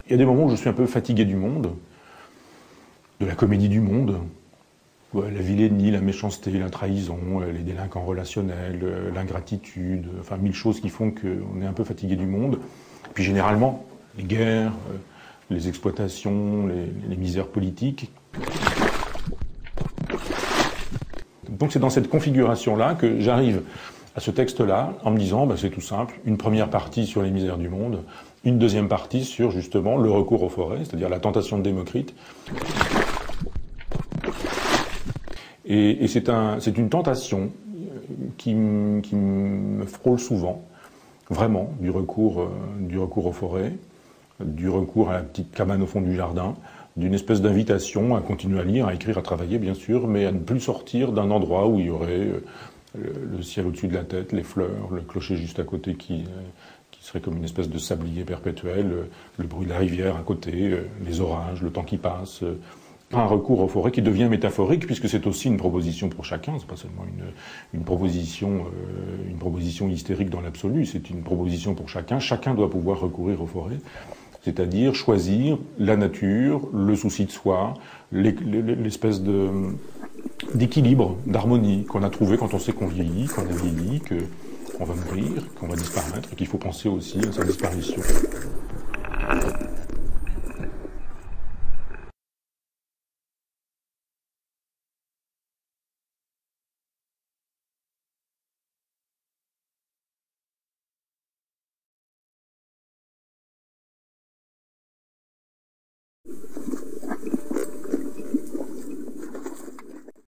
Il y a des moments où je suis un peu fatigué du monde, de la comédie du monde. Ouais, la vilainie, la méchanceté, la trahison, les délinquants relationnels, l'ingratitude, enfin mille choses qui font qu'on est un peu fatigué du monde. Puis généralement, les guerres, les exploitations, les misères politiques. Donc c'est dans cette configuration-là que j'arrive à ce texte-là en me disant, c'est tout simple, une première partie sur les misères du monde, une deuxième partie sur justement le recours aux forêts, c'est-à-dire la tentation de Démocrite. Et c'est une tentation qui me frôle souvent, vraiment, du recours aux forêts, du recours à la petite cabane au fond du jardin, d'une espèce d'invitation à continuer à lire, à écrire, à travailler, bien sûr, mais à ne plus sortir d'un endroit où il y aurait le ciel au-dessus de la tête, les fleurs, le clocher juste à côté qui serait comme une espèce de sablier perpétuel, le bruit de la rivière à côté, les orages, le temps qui passe. Un recours aux forêts qui devient métaphorique puisque c'est aussi une proposition pour chacun, c'est pas seulement une proposition hystérique dans l'absolu, c'est une proposition pour chacun. Chacun doit pouvoir recourir aux forêts, c'est-à-dire choisir la nature, le souci de soi, l'espèce d'équilibre, d'harmonie qu'on a trouvé quand on sait qu'on vieillit, qu'on a vieilli, qu'on va mourir, qu'on va disparaître, qu'il faut penser aussi à sa disparition.